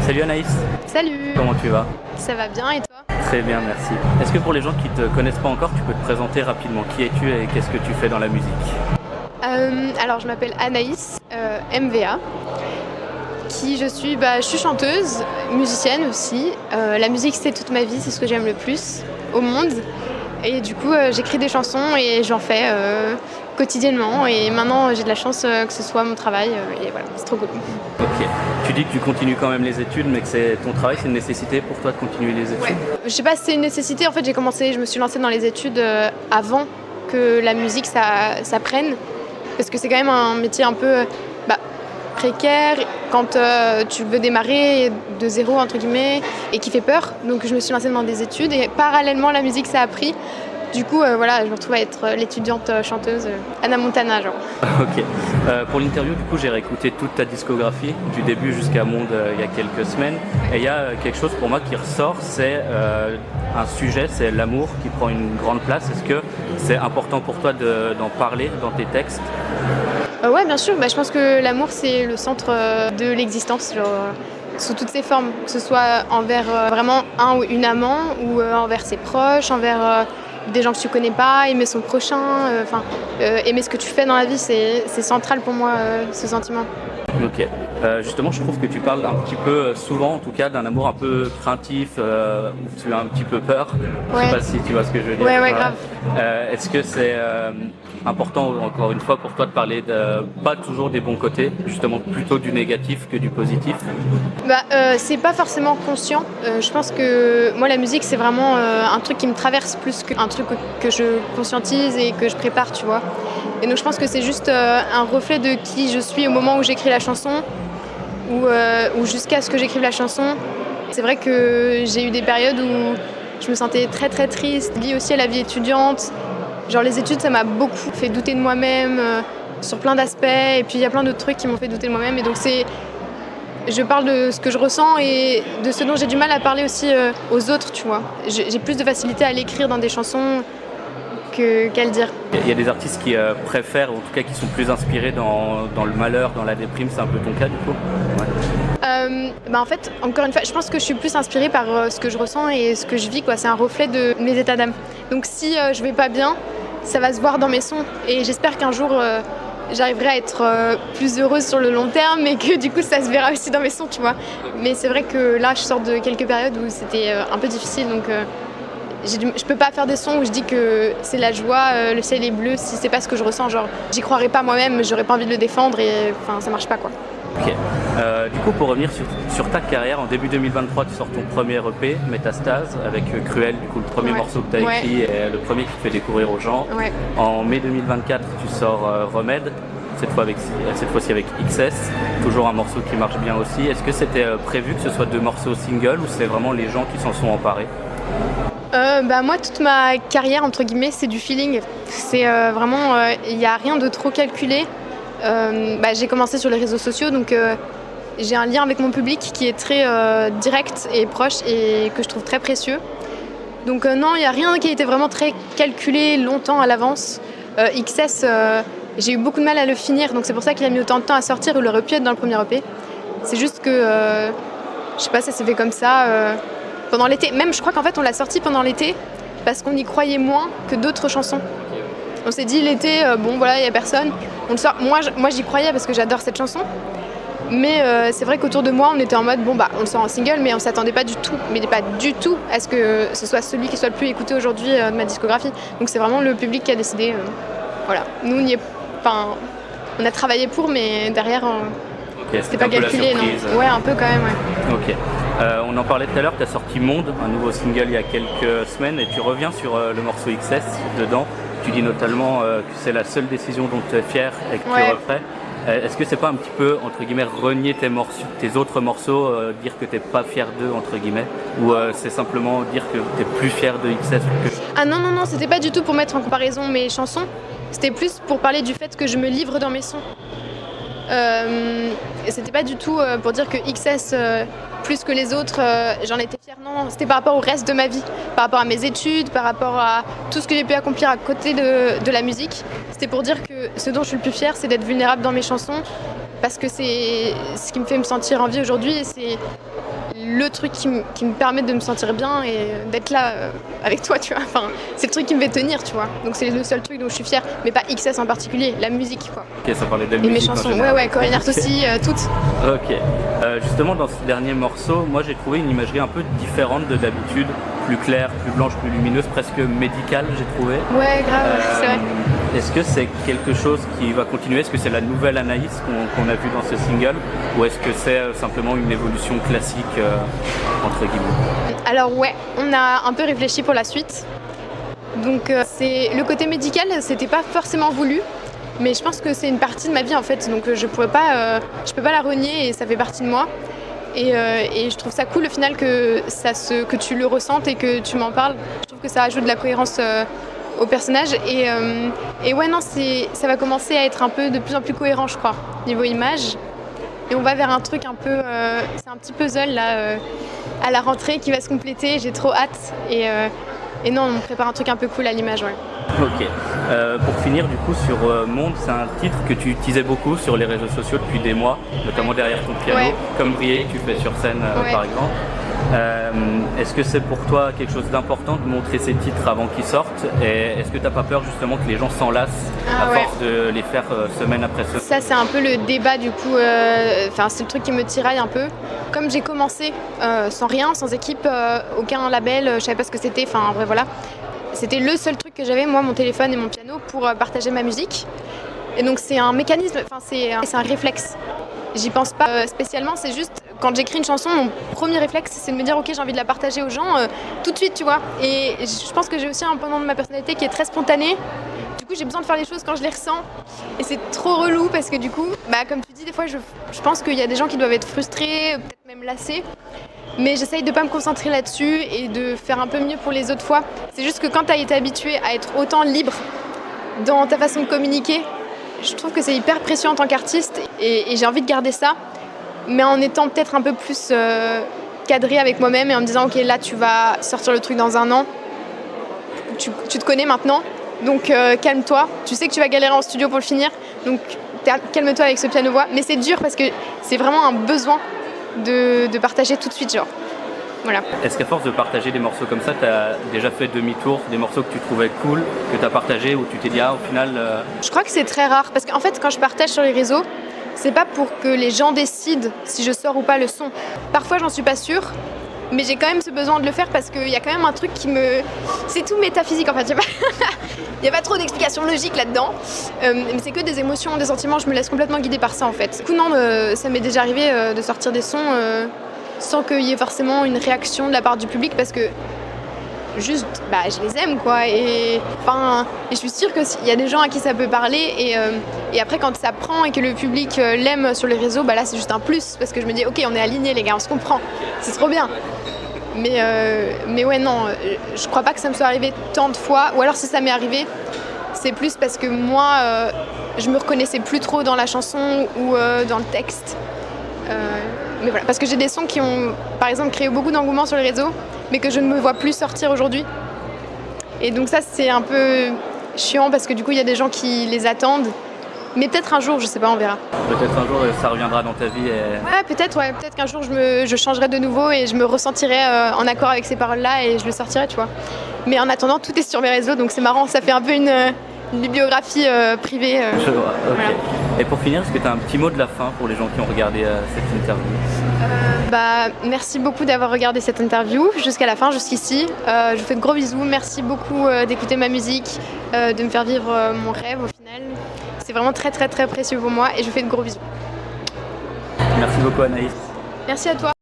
Salut Anaïs, Salut, comment tu vas? ça va bien et toi? Très bien, merci. Est-ce que pour les gens qui ne te connaissent pas encore, tu peux te présenter rapidement? Qui es-tu et qu'est-ce que tu fais dans la musique? Alors je m'appelle Anaïs, MVA, je suis chanteuse, musicienne aussi. La musique c'est toute ma vie, c'est ce que j'aime le plus au monde. Et du coup j'écris des chansons et j'en fais quotidiennement et maintenant j'ai de la chance que ce soit mon travail et voilà, c'est trop cool. Ok. Tu dis que tu continues quand même les études, mais que c'est ton travail, c'est une nécessité pour toi de continuer les études? Ouais. Je sais pas si c'est une nécessité, en fait je me suis lancée dans les études avant que la musique ça prenne. Parce que c'est quand même un métier un peu précaire quand tu veux démarrer de zéro entre guillemets et qui fait peur. Donc je me suis lancée dans des études et parallèlement la musique ça a pris. Du coup voilà, je me retrouve à être l'étudiante chanteuse Hannah Montana genre. Ok. Pour l'interview du coup j'ai réécouté toute ta discographie du début jusqu'à Monde il y a quelques semaines et il y a quelque chose pour moi qui ressort, c'est un sujet, c'est l'amour qui prend une grande place. Est-ce que c'est important pour toi d'en parler dans tes textes? Ouais bien sûr, je pense que l'amour c'est le centre de l'existence genre, sous toutes ses formes, que ce soit envers vraiment un ou une amant ou envers ses proches, envers des gens que tu connais pas, aimer son prochain, aimer ce que tu fais dans la vie, c'est central pour moi ce sentiment. Ok. Justement, je trouve que tu parles un petit peu, souvent en tout cas, d'un amour un peu craintif, où tu as un petit peu peur. Ouais. Je sais pas si tu vois ce que je veux dire. Ouais, grave. Est-ce que c'est important, encore une fois, pour toi de parler pas toujours des bons côtés, justement plutôt du négatif que du positif? C'est pas forcément conscient. Je pense que moi la musique c'est vraiment un truc qui me traverse plus qu'un truc que je conscientise et que je prépare, tu vois. Et donc je pense que c'est juste un reflet de qui je suis au moment où j'écris la chanson ou jusqu'à ce que j'écrive la chanson. C'est vrai que j'ai eu des périodes où je me sentais très très triste, liée aussi à la vie étudiante. Genre les études ça m'a beaucoup fait douter de moi-même sur plein d'aspects et puis il y a plein d'autres trucs qui m'ont fait douter de moi-même et donc je parle de ce que je ressens et de ce dont j'ai du mal à parler aussi aux autres, tu vois. J'ai plus de facilité à l'écrire dans des chansons qu'à le dire. Il y a des artistes qui préfèrent, en tout cas qui sont plus inspirés dans le malheur, dans la déprime, c'est un peu ton cas du coup? Ouais. En fait, encore une fois, je pense que je suis plus inspirée par ce que je ressens et ce que je vis, quoi. C'est un reflet de mes états d'âme. Donc si je vais pas bien, ça va se voir dans mes sons et j'espère qu'un jour j'arriverai à être plus heureuse sur le long terme et que du coup ça se verra aussi dans mes sons, tu vois. Mais c'est vrai que là je sors de quelques périodes où c'était un peu difficile donc je peux pas faire des sons où je dis que c'est la joie, le ciel est bleu si c'est pas ce que je ressens, genre j'y croirais pas moi-même, j'aurais pas envie de le défendre et enfin ça marche pas quoi. Ok. Du coup, pour revenir sur ta carrière, en début 2023, tu sors ton premier EP, Métastase, avec Cruel, du coup le premier morceau que tu as écrit et le premier qui te fait découvrir aux gens. Ouais. En mai 2024, tu sors Remède, cette fois-ci avec XS, toujours un morceau qui marche bien aussi. Est-ce que c'était prévu que ce soit 2 morceaux singles ou c'est vraiment les gens qui s'en sont emparés? Moi toute ma carrière entre guillemets c'est du feeling. C'est vraiment, il n'y a rien de trop calculé. J'ai commencé sur les réseaux sociaux donc j'ai un lien avec mon public qui est très direct et proche et que je trouve très précieux. Donc non, il n'y a rien qui a été vraiment très calculé longtemps à l'avance. XS, j'ai eu beaucoup de mal à le finir donc c'est pour ça qu'il a mis autant de temps à sortir. Il aurait pu être dans le premier EP. C'est juste que, je sais pas, ça s'est fait comme ça pendant l'été. Même je crois qu'en fait on l'a sorti pendant l'été parce qu'on y croyait moins que d'autres chansons. On s'est dit l'été, il n'y a personne. On le sort. Moi j'y croyais parce que j'adore cette chanson. Mais c'est vrai qu'autour de moi, on était en mode, on le sort en single, mais on s'attendait pas du tout à ce que ce soit celui qui soit le plus écouté aujourd'hui de ma discographie. Donc c'est vraiment le public qui a décidé. Voilà. Nous, on a travaillé pour, mais derrière, c'était pas calculé. Non. Ouais, un peu quand même, ouais. Ok. On en parlait tout à l'heure, tu as sorti Monde, un nouveau single il y a quelques semaines, et tu reviens sur le morceau XS dedans. Tu dis notamment que c'est la seule décision dont tu es fier et que tu referais. Est-ce que c'est pas un petit peu, entre guillemets, renier tes autres morceaux, dire que t'es pas fier d'eux, entre guillemets, ou c'est simplement dire que t'es plus fier de XS que... Ah non, c'était pas du tout pour mettre en comparaison mes chansons, c'était plus pour parler du fait que je me livre dans mes sons. Et c'était pas du tout pour dire que XS, plus que les autres, j'en étais fière. Non, c'était par rapport au reste de ma vie, par rapport à mes études, par rapport à tout ce que j'ai pu accomplir à côté de la musique. C'était pour dire que ce dont je suis le plus fière, c'est d'être vulnérable dans mes chansons, parce que c'est ce qui me fait me sentir en vie aujourd'hui et le truc qui me permet de me sentir bien et d'être là avec toi, tu vois. Enfin, c'est le truc qui me fait tenir, tu vois. Donc c'est le seul truc dont je suis fière, mais pas XS en particulier, la musique, quoi. Ok, ça parlait de la et musique. Et mes chansons, ouais, Corinne Art aussi, toutes. Ok. Justement, dans ce dernier morceau, moi j'ai trouvé une imagerie un peu différente de d'habitude, plus claire, plus blanche, plus lumineuse, presque médicale, j'ai trouvé. Ouais, grave, c'est vrai. Est-ce que c'est quelque chose qui va continuer? Est-ce que c'est la nouvelle Anaïs qu'on a vue dans ce single? Ou est-ce que c'est simplement une évolution classique, entre guillemets? Alors ouais, on a un peu réfléchi pour la suite. Donc c'est le côté médical, c'était pas forcément voulu. Mais je pense que c'est une partie de ma vie en fait. Donc je peux pas la renier et ça fait partie de moi. Et je trouve ça cool au final que tu le ressentes et que tu m'en parles. Je trouve que ça ajoute de la cohérence au personnage et ouais non ça va commencer à être un peu de plus en plus cohérent je crois niveau image et on va vers un truc un peu c'est un petit puzzle là à la rentrée qui va se compléter, j'ai trop hâte et non on prépare un truc un peu cool à l'image ouais. Ok. Pour finir du coup sur Monde, c'est un titre que tu utilisais beaucoup sur les réseaux sociaux depuis des mois, notamment derrière ton piano, ouais. Comme briller que tu fais sur scène ouais. Par exemple. Est-ce que c'est pour toi quelque chose d'important de montrer ces titres avant qu'ils sortent et est-ce que tu n'as pas peur justement que les gens s'enlassent à force de les faire semaine après semaine? Ça c'est un peu le débat du coup, c'est le truc qui me tiraille un peu. Comme j'ai commencé sans rien, sans équipe, aucun label, je savais pas ce que c'était, enfin vrai voilà. C'était le seul truc que j'avais, moi, mon téléphone et mon piano pour partager ma musique. Et donc c'est un mécanisme, c'est un réflexe. J'y pense pas spécialement, c'est juste quand j'écris une chanson, mon premier réflexe c'est de me dire ok j'ai envie de la partager aux gens tout de suite tu vois. Et je pense que j'ai aussi un pendant de ma personnalité qui est très spontané. Du coup j'ai besoin de faire les choses quand je les ressens. Et c'est trop relou parce que du coup, comme tu dis, des fois je pense qu'il y a des gens qui doivent être frustrés, peut-être même lassés. Mais j'essaye de pas me concentrer là-dessus et de faire un peu mieux pour les autres fois. C'est juste que quand tu as été habitué à être autant libre dans ta façon de communiquer, je trouve que c'est hyper précieux en tant qu'artiste et j'ai envie de garder ça, mais en étant peut-être un peu plus cadré avec moi-même et en me disant ok là tu vas sortir le truc dans un an, tu te connais maintenant, donc calme-toi, tu sais que tu vas galérer en studio pour le finir, donc calme-toi avec ce piano-voix, mais c'est dur parce que c'est vraiment un besoin de partager tout de suite genre. Voilà. Est-ce qu'à force de partager des morceaux comme ça, tu as déjà fait demi-tour, des morceaux que tu trouvais cool, que tu as partagé, ou tu t'es dit, au final... Je crois que c'est très rare, parce qu'en fait, quand je partage sur les réseaux, c'est pas pour que les gens décident si je sors ou pas le son. Parfois, j'en suis pas sûre, mais j'ai quand même ce besoin de le faire parce qu'il y a quand même un truc qui me... C'est tout métaphysique, en fait. Il n'y a pas trop d'explications logiques là-dedans, mais c'est que des émotions, des sentiments, je me laisse complètement guider par ça, en fait. Du coup, non, ça m'est déjà arrivé de sortir des sons... sans qu'il y ait forcément une réaction de la part du public parce que juste je les aime quoi et je suis sûre qu'il y a des gens à qui ça peut parler et après quand ça prend et que le public l'aime sur les réseaux là c'est juste un plus parce que je me dis ok on est alignés les gars, on se comprend, c'est trop bien mais ouais non je crois pas que ça me soit arrivé tant de fois ou alors si ça m'est arrivé c'est plus parce que moi je me reconnaissais plus trop dans la chanson ou dans le texte. Mais voilà, parce que j'ai des sons qui ont, par exemple, créé beaucoup d'engouement sur les réseaux, mais que je ne me vois plus sortir aujourd'hui. Et donc ça, c'est un peu chiant parce que du coup, il y a des gens qui les attendent. Mais peut-être un jour, je sais pas, on verra. Peut-être un jour, ça reviendra dans ta vie. Ouais, peut-être qu'un jour, je changerai de nouveau et je me ressentirai en accord avec ces paroles-là et je le sortirai, tu vois. Mais en attendant, tout est sur mes réseaux, donc c'est marrant, ça fait un peu une bibliographie privée. Je vois, ok. Voilà. Et pour finir, est-ce que tu as un petit mot de la fin pour les gens qui ont regardé cette interview? Merci beaucoup d'avoir regardé cette interview jusqu'à la fin, jusqu'ici. Je vous fais de gros bisous. Merci beaucoup d'écouter ma musique, de me faire vivre mon rêve au final. C'est vraiment très très très précieux pour moi et je vous fais de gros bisous. Merci beaucoup Anaïs. Merci à toi.